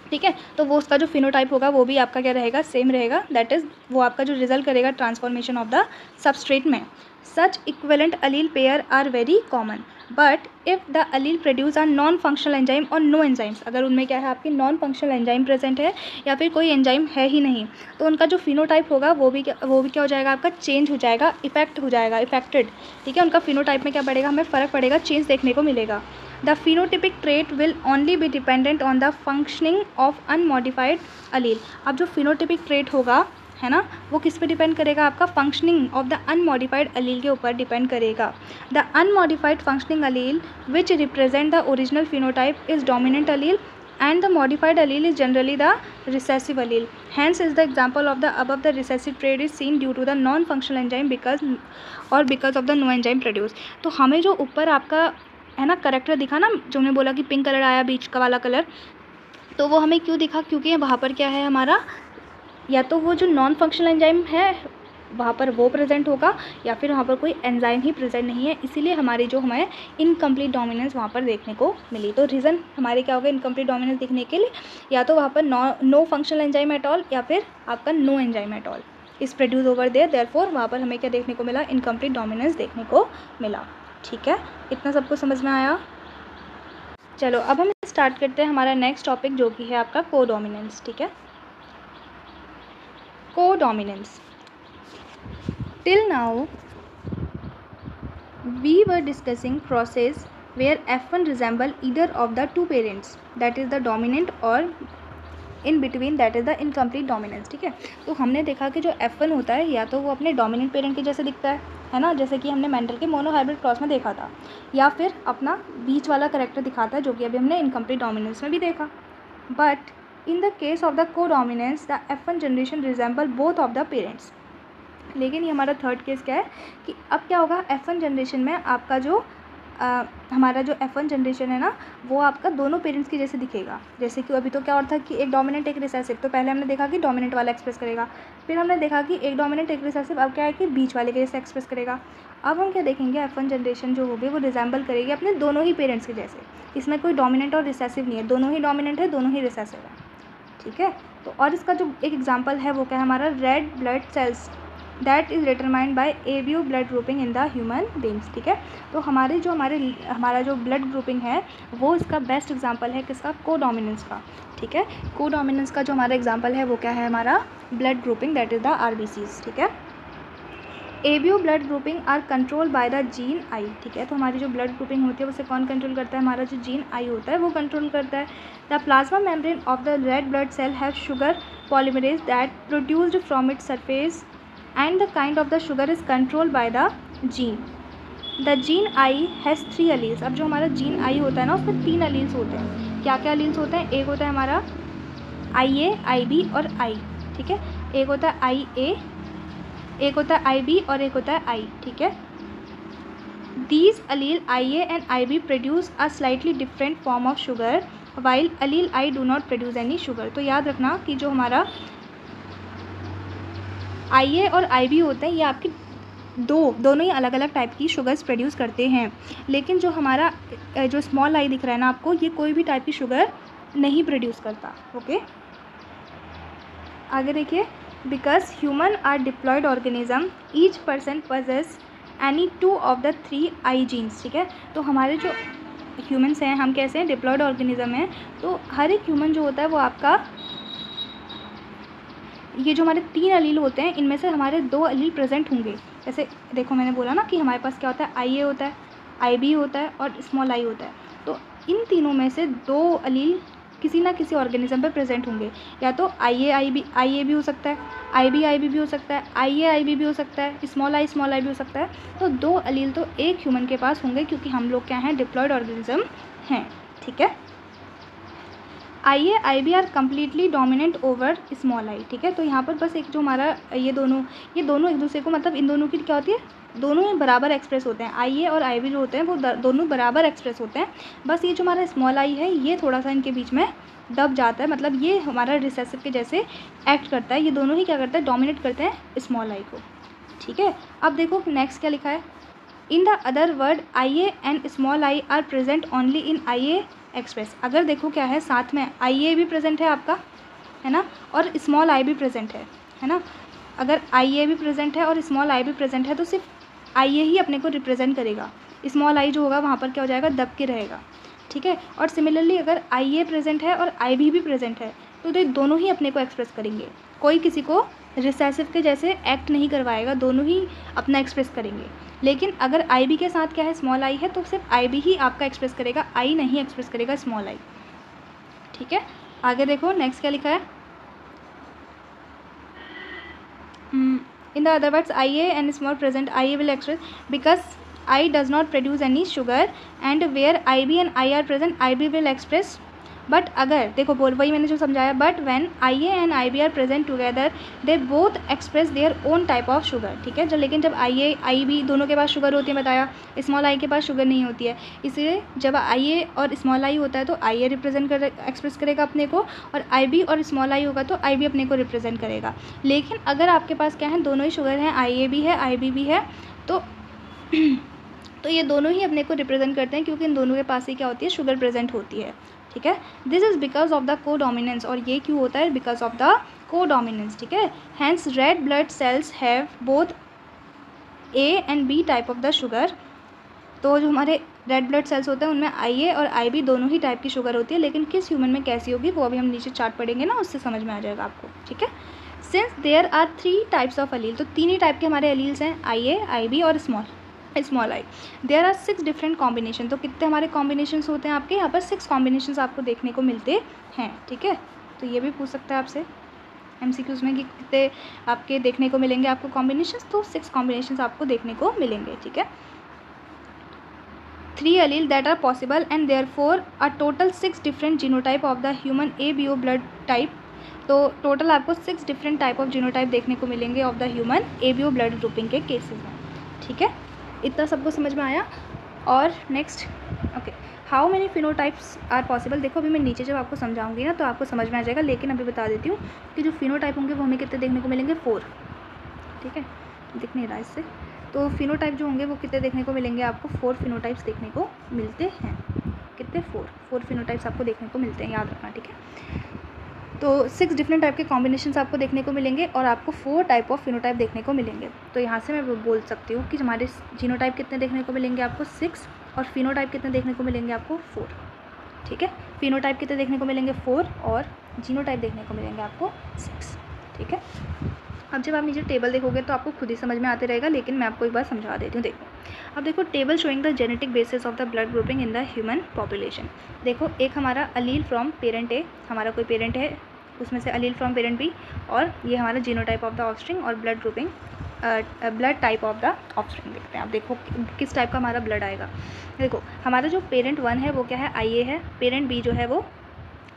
ठीक है। तो वो उसका जो फिनोटाइप होगा वो भी आपका क्या रहेगा, सेम रहेगा, दैट इज़ वो आपका जो रिजल्ट करेगा ट्रांसफॉर्मेशन ऑफ द सबस्ट्रेट में। Such equivalent allele pair are very common, but if the allele produced are non-functional enzyme or no enzymes, अगर उनमें क्या है आपकी नॉन फंक्शनल एंजाइम प्रेजेंट है या फिर कोई एंजाइम है ही नहीं, तो उनका जो फिनोटाइप होगा वो भी क्या हो जाएगा आपका, चेंज हो जाएगा, इफेक्ट हो जाएगा, इफेक्टेड, ठीक है। उनका फिनोटाइप में क्या पड़ेगा, हमें फ़र्क पड़ेगा, चेंज देखने को मिलेगा। The phenotypic trait will only be dependent on the functioning of unmodified allele. अब जो फिनोटिपिक ट्रेट होगा, है ना, वो किस पे डिपेंड करेगा, आपका functioning of the unmodified allele के ऊपर डिपेंड करेगा। The unmodified functioning allele which represent the original phenotype is dominant allele and the modified allele is generally the recessive allele. Hence is the example of the above, the recessive trait is seen due to the non-functional enzyme because of the no enzyme produced. तो हमें जो ऊपर आपका है ना character दिखा ना, जो हमने बोला कि पिंक कलर आया बीच का वाला कलर, तो वो हमें क्यों दिखा, क्योंकि वहाँ पर क्या है हमारा, या तो वो जो नॉन फंक्शनल एंजाइम है वहाँ पर वो प्रेजेंट होगा, या फिर वहाँ पर कोई एंजाइम ही प्रेजेंट नहीं है, इसीलिए हमारी जो हमें इनकम्प्लीट डोमिनेंस वहाँ पर देखने को मिली। तो रीज़न हमारे क्या होगा इनकम्प्लीट डोमिनेंस दिखने के लिए, या तो वहाँ पर no functional enzyme at all, या फिर आपका no enzyme at all is produce over there, therefore वहाँ पर हमें क्या देखने को मिला, इनकम्प्लीट डोमिनेंस देखने को मिला। ठीक है, इतना सबको समझ में आया। चलो अब हम स्टार्ट करते हैं हमारा नेक्स्ट टॉपिक, जो कि है आपका कोडोमिनेंस। ठीक है, codominance. Till now, we were discussing process where F1 resemble either of the two parents, that is the dominant, or in between that is the incomplete dominance। ठीक है, तो हमने देखा कि जो F1 होता है या तो वो अपने डोमिनेंट पेरेंट के जैसे दिखता है ना, जैसे कि हमने मेंडल के मोनोहाइब्रिड क्रॉस में देखा था, या फिर अपना बीच वाला करेक्टर दिखाता है, जो कि अभी हमने इनकम्प्लीट डोमिनेंस में भी देखा। But in the case of the codominance the F1 generation resemble both of the parents. लेकिन ये हमारा थर्ड केस क्या है कि अब क्या होगा, F1 जनरेशन में आपका जो हमारा जो F1 जनरेशन है ना, वो आपका दोनों पेरेंट्स के जैसे दिखेगा। जैसे कि अभी तो क्या और था कि एक डोमिनेंट एक रिसेसिव, तो पहले हमने देखा कि डोमिनेंट वाला एक्सप्रेस करेगा, फिर हमने देखा कि एक डोमिनेंट एक रिसेसिव, अब क्या है कि बीच वाले के जैसे एक्सप्रेस करेगा। अब हम क्या देखेंगे, F1 जनरेशन जो होगी वो रिजेंबल करेगी अपने दोनों ही पेरेंट्स के जैसे, इसमें कोई डोमिनेंट और रिसेसिव नहीं है, दोनों ही डोमिनेंट है, दोनों ही रिसेसिव है। ठीक है, तो और इसका जो एक एग्जाम्पल है वो क्या है हमारा, red blood sales that is determined by ABO blood grouping in the human beings. ठीक है, तो हमारा जो ब्लड ग्रुपिंग है वो इसका बेस्ट एग्जांपल है किसका, कोडोमिनेंस का। ठीक है, कोडोमिनेंस का जो हमारा एग्जांपल है वो क्या है हमारा, blood grouping that is the RBCs. ठीक है, ABO blood grouping are control by the gene I. ठीक है, तो हमारी जो ब्लड ग्रुपिंग होती है उसे कौन कंट्रोल करता है, हमारा जो जीन आई होता है वो कंट्रोल करता है। The plasma membrane of the red blood cell have sugar polymerase that produced from its surface and the kind of the sugar is controlled by the gene. The gene I has 3 alleles। अब जो हमारा gene I होता है ना उसमें 3 alleles होते हैं। क्या क्या alleles होते हैं, एक होता है हमारा IA, IB और I। ठीक है, एक होता है IA, एक होता है IB और एक होता है I। ठीक है, these allele IA and IB produce a slightly different form of sugar while allele I do not produce any sugar। तो याद रखना कि जो हमारा IA और IB होते हैं ये आपकी दोनों ही अलग अलग टाइप की शुगर्स प्रोड्यूस करते हैं, लेकिन जो हमारा जो स्मॉल आई दिख रहा है ना आपको, ये कोई भी टाइप की शुगर नहीं प्रोड्यूस करता। ओके, आगे देखिए, because human are diploid organism each person possess any 2 of the 3 I genes. ठीक है, तो हमारे जो ह्यूमन्स हैं, हम कैसे हैं, डिप्लॉयड ऑर्गेनिज्म हैं, तो हर एक ह्यूमन जो होता है वो आपका, ये जो हमारे 3 अलील होते हैं इनमें से हमारे 2 अलील प्रेजेंट होंगे। जैसे देखो मैंने बोला ना कि हमारे पास क्या होता है, IA होता है, IB होता है और स्मॉल आई होता है, तो इन तीनों में से 2 अलील किसी ना किसी ऑर्गेनिज्म पे प्रेजेंट होंगे, या तो IA भी हो सकता है, IB भी हो सकता है, IB भी हो सकता है, स्मॉल आई भी हो सकता है। तो 2 अलील तो एक ह्यूमन के पास होंगे, क्योंकि हम लोग क्या हैं, डिप्लॉयड ऑर्गेनिज्म हैं। ठीक है, IA IB are completely dominant over small I. ठीक है, तो यहाँ पर बस एक जो हमारा ये दोनों एक दूसरे को, मतलब इन दोनों की क्या होती है, दोनों बराबर एक्सप्रेस होते हैं। IA और IB जो होते हैं वो दोनों बराबर एक्सप्रेस होते हैं, बस ये जो हमारा स्मॉल आई है ये थोड़ा सा इनके बीच में दब जाता है, मतलब ये हमारा रिसेसिव के जैसे एक्ट करता है, ये दोनों ही क्या करता है, डोमिनेट करते हैं स्मॉल आई को। ठीक है, अब देखो नेक्स्ट क्या लिखा है, in the other word IA and small I are present only in IA express. अगर देखो क्या है, साथ में IA भी प्रेजेंट है आपका, है ना, और स्मॉल आई भी प्रेजेंट है ना। अगर IA भी प्रेजेंट है और स्मॉल आई भी प्रेजेंट है तो सिर्फ आई ए ही अपने को रिप्रेजेंट करेगा, स्मॉल आई जो होगा वहाँ पर क्या हो जाएगा, दब के रहेगा, ठीक है। और सिमिलरली अगर आई ए प्रेजेंट है और आई बी भी प्रेजेंट है तो ये दोनों ही अपने को एक्सप्रेस करेंगे, कोई किसी को रिसेसिव के जैसे एक्ट नहीं करवाएगा, दोनों ही अपना एक्सप्रेस करेंगे। लेकिन अगर आई बी के साथ क्या है, स्मॉल आई है, तो सिर्फ आई बी ही आपका एक्सप्रेस करेगा, आई नहीं एक्सप्रेस करेगा स्मॉल आई, ठीक है। आगे देखो नेक्स्ट क्या लिखा है, in the other words I A and small present I A will express because I does not produce any sugar and where I B and I are present I B will express. But अगर देखो बोल वही मैंने जो समझाया, but when I A and I B are present together they both express their own type of sugar, ठीक है। लेकिन जब आई ए आई बी दोनों के पास शुगर होती है, बताया स्मॉल आई के पास शुगर नहीं होती है, इसलिए जब आई ए और स्मॉल आई होता है तो आई ए रिप्रेजेंट कर एक्सप्रेस करेगा अपने को, और आई बी और स्मॉल आई होगा तो आई बी अपने को रिप्रेजेंट करेगा। लेकिन अगर आपके पास क्या है, दोनों ही शुगर हैं, आई ए भी है आई बी भी है, तो ये दोनों ही अपने को रिप्रेजेंट करते हैं, क्योंकि इन दोनों के पास ही क्या होती है, शुगर प्रेजेंट होती है, ठीक है। This is because of the codominance, और ये क्यों होता है, because of the codominance, ठीक है। Hence red blood cells have both A and B type of the sugar, तो जो हमारे रेड ब्लड सेल्स होते हैं उनमें आई ए और आई बी दोनों ही टाइप की शुगर होती है, लेकिन किस ह्यूमन में कैसी होगी वो अभी हम नीचे चार्ट पढ़ेंगे ना, उससे समझ में आ जाएगा आपको, ठीक है। Since there are 3 types of allele, तो 3 ही टाइप के हमारे अलील्स हैं, आई ए आई बी और small I. There are 6 different combination, तो कितने हमारे कॉम्बिनेशंस होते हैं आपके यहाँ पर, 6 कॉम्बिनेशंस आपको देखने को मिलते हैं, ठीक है। तो ये भी पूछ सकता है आपसे MCQs में कि कितने आपके देखने को मिलेंगे आपको कॉम्बिनेशंस, तो 6 कॉम्बिनेशंस आपको देखने को मिलेंगे, ठीक है। 3 allele that are possible and therefore a total 6 different genotype of the human ABO blood type, तो टोटल आपको 6 डिफरेंट टाइप ऑफ जीनोटाइप देखने को मिलेंगे of the human ABO blood grouping के केसेस में, ठीक है। इतना सबको समझ में आया। और next okay, how many phenotypes are possible, देखो अभी मैं नीचे जब आपको समझाऊंगी ना तो आपको समझ में आ जाएगा, लेकिन अभी बता देती हूँ कि जो फिनोटाइप होंगे वो हमें कितने देखने को मिलेंगे, 4, ठीक है। दिख नहीं रहा इससे, तो फिनोटाइप जो होंगे वो कितने देखने को मिलेंगे आपको, 4 फिनोटाइप्स देखने को मिलते हैं, कितने 4 फिनोटाइप्स आपको देखने को मिलते हैं, याद रखना, ठीक है। तो 6 डिफरेंट टाइप के कॉम्बिनेशंस आपको देखने को मिलेंगे और आपको 4 टाइप ऑफ फिनोटाइप देखने को मिलेंगे। तो यहाँ से मैं बोल सकती हूँ कि हमारे जीनोटाइप कितने देखने को मिलेंगे आपको 6, और फिनोटाइप कितने देखने को मिलेंगे आपको 4, ठीक है। फिनोटाइप कितने देखने को मिलेंगे 4 और जीनोटाइप देखने को मिलेंगे आपको 6, ठीक है। अब जब आप नीचे टेबल देखोगे तो आपको खुद ही समझ में आते रहेगा, लेकिन मैं आपको एक बार समझा देती हूँ। देखो अब देखो, table showing the genetic basis of the blood grouping in the human population. देखो एक हमारा अलील फ्रॉम पेरेंट ए, हमारा कोई पेरेंट है उसमें से अलील फ्रॉम पेरेंट बी, और ये हमारा जीनोटाइप ऑफ द ऑफस्प्रिंग और blood grouping blood type of the offspring देखते हैं। आप देखो किस टाइप का हमारा ब्लड आएगा। देखो हमारा जो पेरेंट 1 है वो क्या है, आई ए है, पेरेंट बी जो है वो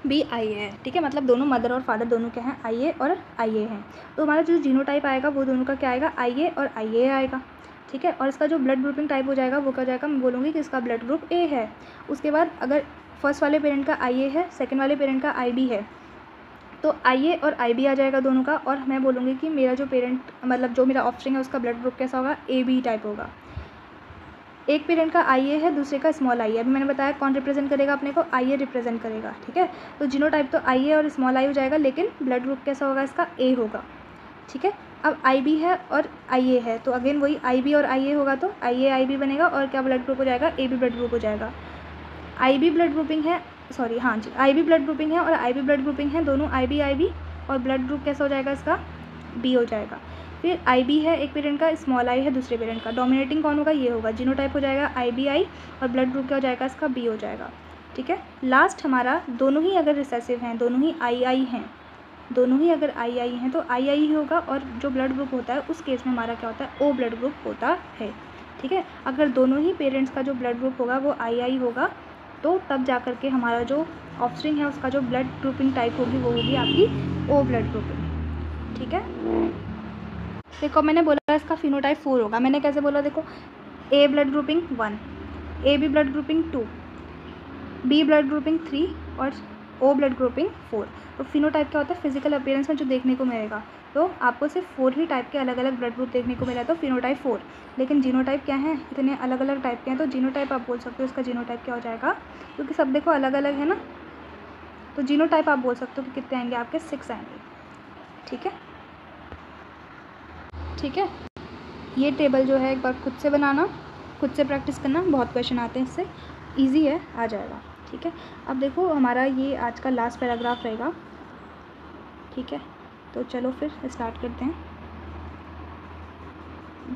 बी आई ए है, ठीक है। मतलब दोनों मदर और फादर दोनों क्या हैं, आई ए और आई ए हैं। तो हमारा जो जीनोटाइप आएगा वो दोनों का क्या आएगा, आई ए और आई ए आएगा, ठीक है। और इसका जो ब्लड ग्रुपिंग टाइप हो जाएगा वो क्या हो जाएगा, मैं बोलूँगी कि इसका ब्लड ग्रुप ए है। उसके बाद अगर फर्स्ट वाले पेरेंट का आई ए है, सेकेंड वाले पेरेंट का आई बी है, तो आई ए और आई बी आ जाएगा दोनों का, और मैं बोलूँगी कि मेरा जो पेरेंट मतलब जो मेरा ऑफस्प्रिंग है उसका ब्लड ग्रुप कैसा होगा, ए बी टाइप होगा। एक पेरेंट का आई ए है, दूसरे का स्मॉल आई है। अभी मैंने बताया कौन रिप्रेजेंट करेगा अपने को, आई ए रिप्रेजेंट करेगा, ठीक है। तो जीनोटाइप तो आई ए और स्मॉल आई हो जाएगा, लेकिन ब्लड ग्रुप कैसा होगा इसका, ए होगा, ठीक है। अब आई बी है और आई ए है, तो अगेन वही आई बी और आई ए होगा, तो आई ए आई बी बनेगा, और क्या ब्लड ग्रुप हो जाएगा, ए बी ब्लड ग्रुप हो जाएगा। आई बी ब्लड ग्रुपिंग है, सॉरी हाँ जी, आई बी ब्लड ग्रुपिंग है और आई बी ब्लड ग्रुपिंग है, दोनों आई बी, और ब्लड ग्रुप कैसा हो जाएगा इसका, बी हो जाएगा। फिर आई बी है एक पेरेंट का, स्मॉल आई है दूसरे पेरेंट का, डोमिनेटिंग कौन होगा, ये होगा, जीनोटाइप हो जाएगा आई बी आई, और ब्लड ग्रुप क्या हो जाएगा इसका, बी हो जाएगा, ठीक है। लास्ट हमारा दोनों ही अगर रिसेसिव हैं, दोनों ही आई हैं, दोनों ही अगर आई हैं तो आई ही होगा, और जो ब्लड ग्रुप होता है उस केस में हमारा क्या होता है, ओ ब्लड ग्रुप होता है, ठीक है। अगर दोनों ही पेरेंट्स का जो ब्लड ग्रुप होगा वो आई होगा, तो तब जा कर के हमारा जो ऑफस्प्रिंग है उसका जो ब्लड ग्रुपिंग टाइप होगी वो होगी आपकी ओ ब्लड ग्रुपिंग, ठीक है। देखो मैंने बोला इसका फिनोटाइप 4 होगा, मैंने कैसे बोला, देखो A blood grouping 1, A B blood grouping 2, B blood grouping 3 और ओ ब्लड ग्रुपिंग 4। तो फिनोटाइप क्या होता है, फिजिकल अपीयरेंस में जो देखने को मिलेगा, तो आपको सिर्फ 4 ही टाइप के अलग अलग ब्लड ग्रुप देखने को मिला, तो फिनोटाइप 4। लेकिन जीनोटाइप क्या है, इतने अलग अलग टाइप के हैं, तो जीनोटाइप आप बोल सकते हो इसका जीनोटाइप क्या हो जाएगा, क्योंकि सब देखो अलग अलग है ना, तो जीनोटाइप आप बोल सकते हो कि कितने आएंगे आपके, 6 आएंगे, ठीक है, ठीक है। ये टेबल जो है एक बार खुद से बनाना, खुद से प्रैक्टिस करना, बहुत क्वेश्चन आते हैं इससे, ईजी है, आ जाएगा। ठीक है, अब देखो हमारा ये आज का लास्ट पैराग्राफ रहेगा। ठीक है, तो चलो फिर स्टार्ट करते हैं।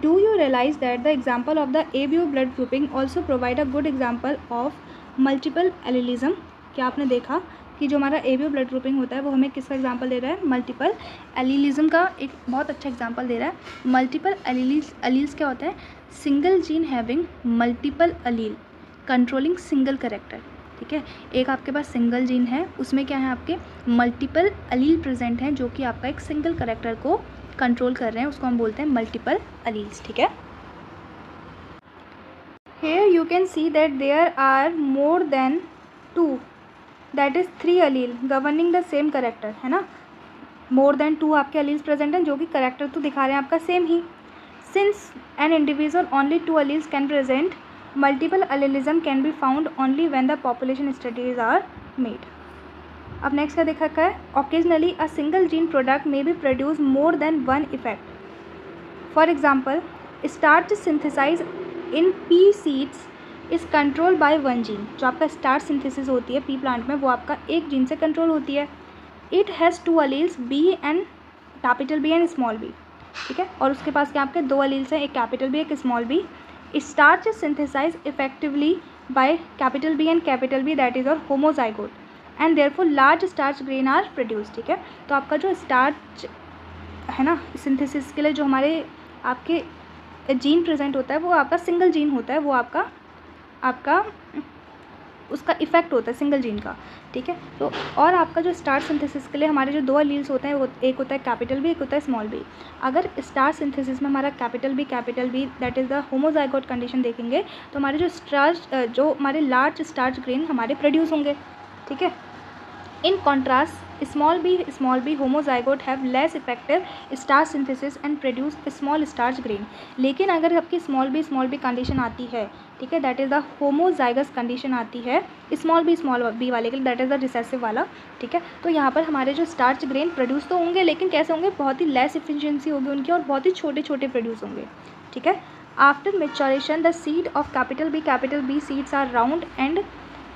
Do you realize that the example of the ABO blood grouping also provide a good example of multiple allelism? क्या आपने देखा कि जो हमारा ABO ब्लड ग्रुपिंग होता है वो हमें किसका एग्जांपल दे रहा है? मल्टीपल एलिलिज्म का एक बहुत अच्छा एग्जांपल दे रहा है। मल्टीपल एलील्स क्या होता है? Single gene having multiple allele controlling single character. ठीक है, एक आपके पास सिंगल जीन है, उसमें क्या है आपके मल्टीपल अलील प्रेजेंट हैं जो कि आपका एक सिंगल कैरेक्टर को कंट्रोल कर रहे हैं, उसको हम बोलते हैं मल्टीपल अलील्स। ठीक है, here you can see that there are more than 2, that is 3 allele governing the same character, है ना। मोर देन 2 आपके अलील्स प्रेजेंट हैं जो कि करेक्टर तो दिखा रहे हैं आपका सेम ही। Since an individual only 2 alleles can present, multiple allelism can be found only when the population studies are made. अब नेक्स्ट क्या देखा है? Occasionally a single gene product may be produce more than one effect. For example, starch synthesize in pea seeds is control by one gene. जो आपका starch synthesis होती है P plant में वो आपका एक जीन से कंट्रोल होती है। It has 2 alleles B and capital B and small B. ठीक है, और उसके पास क्या आपके 2 अलील्स हैं, एक कैपिटल बी एक small B. Starch synthesize effectively by capital B and capital B, that is or homozygote, and therefore large starch grain are produce. ठीक है, तो आपका जो स्टार्च है ना सिंथेसिस के लिए जो हमारे आपके जीन प्रेजेंट होता है वो आपका सिंगल जीन होता है, वो आपका उसका इफेक्ट होता है सिंगल जीन का। ठीक है, तो और आपका जो स्टार्च सिंथेसिस के लिए हमारे जो 2 अलील्स होते हैं वो एक होता है कैपिटल बी, एक होता है स्मॉल बी। अगर स्टार्च सिंथेसिस में हमारा capital B that is the homozygote condition देखेंगे तो हमारे जो हमारे लार्ज स्टार्च ग्रेन हमारे प्रोड्यूस होंगे। ठीक है, in contrast small B homozygote have less effective starch synthesis and produce small starch grain. लेकिन अगर आपकी स्मॉल बी कंडीशन आती है, ठीक है, that is the homozygous condition आती है स्मॉल बी वाले के लिए, दैट इज़ द रिसेसिव वाला। ठीक है, तो यहाँ पर हमारे जो स्टार्च ग्रेन प्रोड्यूस तो होंगे लेकिन कैसे होंगे? बहुत ही लेस इफिशियंसी होगी उनकी और बहुत ही छोटे छोटे प्रोड्यूस होंगे। ठीक है, after maturation the seed of capital B seeds are round and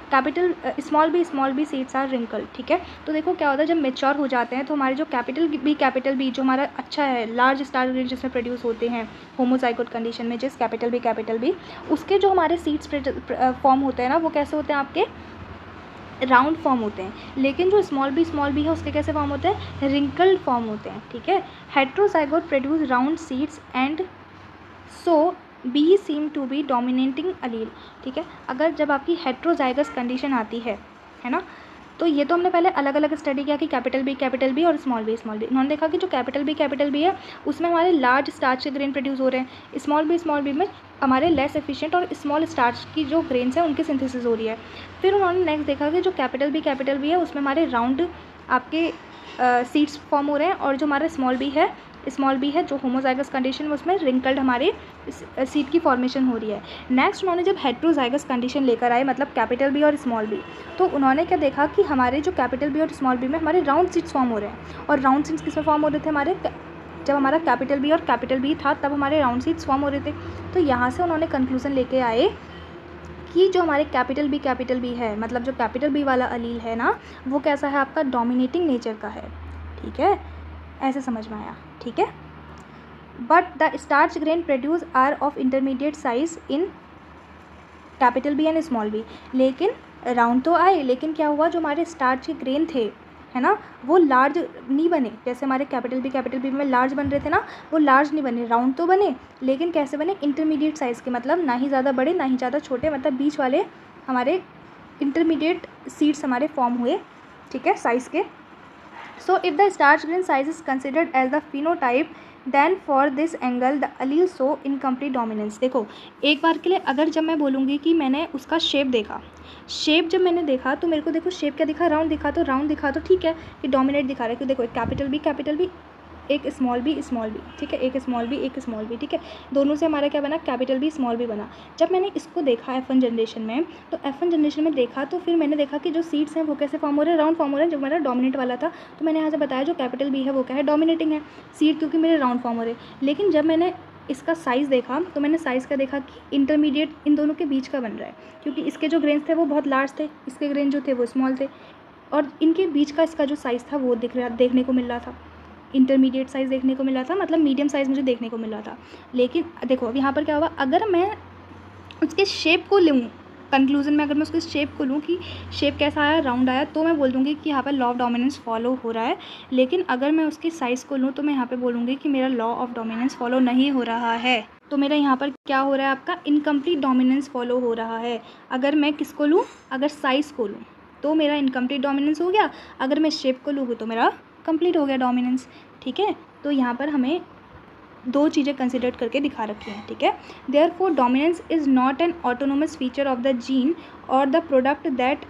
small B seeds are wrinkle. ठीक है, तो देखो क्या होता है जब मेच्योर हो जाते हैं तो हमारे जो कैपिटल बी जो हमारा अच्छा है लार्ज स्टार्च ग्रेन जिसमें प्रोड्यूस होते हैं होमोजाइगोट कंडीशन में, जिस कैपिटल बी उसके जो हमारे सीड्स फॉर्म होते हैं ना वो कैसे होते हैं? आपके राउंड फॉर्म होते हैं। लेकिन जो स्मॉल बी है उसके कैसे फॉर्म होते हैं? रिंकल्ड फॉर्म होते हैं। ठीक है, heterozygote produce round seeds and so B seem to be dominating allele. ठीक है, अगर जब आपकी हेट्रोजाइगस कंडीशन आती है ना, तो ये तो हमने पहले अलग अलग स्टडी किया कि कैपिटल बी और स्मॉल बी। उन्होंने देखा कि जो कैपिटल बी है उसमें हमारे लार्ज स्टार्च के ग्रेन प्रोड्यूस हो रहे हैं, स्मॉल बी में हमारे लेस एफिशिएंट और स्मॉल स्टार्च की जो ग्रेन्स हैं उनकी सिंथेसिस हो रही है। फिर उन्होंने नेक्स्ट देखा कि जो कैपिटल बी है उसमें हमारे राउंड आपके सीड्स फॉर्म हो रहे हैं और जो हमारा स्मॉल बी है जो होमोजाइगस कंडीशन में उसमें रिंकल्ड हमारे सीड की फॉर्मेशन हो रही है। नेक्स्ट उन्होंने जब हेट्रोजाइगस कंडीशन लेकर आए मतलब कैपिटल बी और स्मॉल बी, तो उन्होंने क्या देखा कि हमारे जो कैपिटल बी और स्मॉल बी में हमारे राउंड सीड्स फॉर्म हो रहे हैं। और राउंड सीड्स किस में फॉर्म हो रहे थे? हमारे जब हमारा कैपिटल बी था तब हमारे राउंड सीड्स फॉर्म हो रहे थे। तो यहाँ से उन्होंने कंक्लूजन लेके आए कि जो हमारे कैपिटल बी है मतलब जो कैपिटल बी वाला अलील है ना वो कैसा है? आपका डोमिनेटिंग नेचर का है। ठीक है, ऐसे समझ में आया? ठीक है, but the starch grain produce are of intermediate size in capital B and small B. लेकिन राउंड तो आए, लेकिन क्या हुआ जो हमारे स्टार्च के ग्रेन थे है ना वो लार्ज नहीं बने। जैसे हमारे कैपिटल बी में लार्ज बन रहे थे ना वो लार्ज नहीं बने, राउंड तो बने लेकिन कैसे बने? इंटरमीडिएट साइज़ के, मतलब ना ही ज़्यादा बड़े ना ही ज़्यादा छोटे, मतलब बीच वाले हमारे इंटरमीडिएट सीड्स हमारे फॉर्म हुए। ठीक है, साइज़ के। So if the starch grain size is considered as the phenotype, then for this angle the allele show incomplete dominance। देखो एक बार के लिए अगर जब मैं बोलूँगी कि मैंने उसका शेप देखा, शेप जब मैंने देखा तो मेरे को देखो शेप क्या दिखा? राउंड दिखा तो ठीक है कि डोमिनेट दिखा रहा है। कि देखो एक कैपिटल बी एक स्मॉल बी, ठीक है, एक स्मॉल बी, ठीक है, दोनों से हमारा क्या बना? कैपिटल बी स्मॉल बी बना। जब मैंने इसको देखा F1 जनरेशन में, तो F1 जनरेशन में देखा तो फिर मैंने देखा कि जो सीड्स हैं वो कैसे फॉर्म हो रहे हैं? राउंड फॉर्म हो रहे हैं। जो हमारा डोमिनेट वाला था तो मैंने यहाँ से बताया जो कैपिटल बी है वो क्या है? डोमिनेटिंग है सीड, क्योंकि मेरे राउंड फॉर्म हो रहे हैं। लेकिन जब मैंने इसका साइज़ देखा तो मैंने साइज़ का देखा कि इंटरमीडिएट इन दोनों के बीच का बन रहा है, क्योंकि इसके जो ग्रेन्स थे वो बहुत लार्ज थे, इसके ग्रेन जो थे वो स्मॉल थे, और इनके बीच का इसका जो साइज़ था वो देखने को मिल रहा था, इंटरमीडिएट साइज़ देखने को मिल रहा था, मतलब मीडियम साइज़ मुझे देखने को मिल रहा था। लेकिन देखो अब यहाँ पर क्या हुआ, अगर मैं उसके शेप को लूँ, कंक्लूज़न में अगर मैं उसके शेप को लूँ कि शेप कैसा आया, राउंड आया, तो मैं बोल दूँगी कि यहाँ पर लॉ ऑफ डोमिनेंस फॉलो हो रहा है। लेकिन अगर मैं उसके साइज़ को लूँ तो मैं यहाँ पे बोलूँगी कि मेरा लॉ ऑफ डोमिनेंस फॉलो नहीं हो रहा है। तो मेरा यहाँ पर क्या हो रहा है, आपका इनकम्प्लीट डोमिनेंस फॉलो हो रहा है। अगर मैं किसको लूँ, अगर साइज़ को लूँ तो मेरा इनकम्प्लीट डोमिनेंस हो गया, अगर मैं शेप को लूँगी तो मेरा कंप्लीट हो गया डोमिनेंस। ठीक है, तो यहाँ पर हमें दो चीज़ें कंसिडर करके दिखा रखी हैं। ठीक है, therefore dominance is not an autonomous feature of the gene or the product that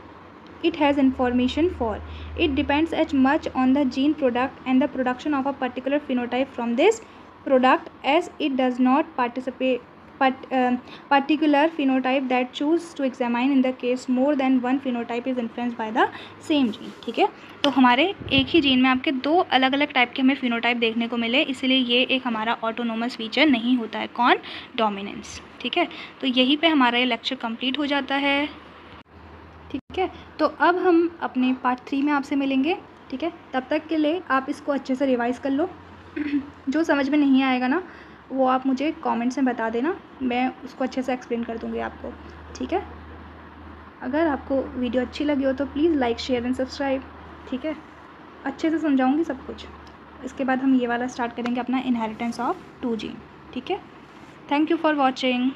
it has information for. It depends as much on the gene product and the production of a particular phenotype from this product as it does not particular phenotype that choose to examine in the case more than one phenotype is influenced by the same gene. ठीक है, तो हमारे एक ही gene में आपके दो अलग अलग टाइप के हमें फिनोटाइप देखने को मिले, इसलिए ये एक हमारा ऑटोनोमस फीचर नहीं होता है। कौन? डोमिनेंस। ठीक है, तो यहीं पे हमारा ये लेक्चर कंप्लीट हो जाता है। ठीक है, तो अब हम अपने पार्ट 3 में आपसे मिलेंगे। ठीक है, तब तक के लिए आप इसको अच्छे से रिवाइज़ कर लो। जो समझ में नहीं आएगा ना वो आप मुझे कमेंट्स में बता देना, मैं उसको अच्छे से एक्सप्लेन कर दूँगी आपको। ठीक है, अगर आपको वीडियो अच्छी लगी हो तो please like share and subscribe. ठीक है, अच्छे से समझाऊँगी सब कुछ। इसके बाद हम ये वाला स्टार्ट करेंगे अपना इनहेरिटेंस ऑफ 2 जीन। ठीक है, थैंक यू फॉर वॉचिंग।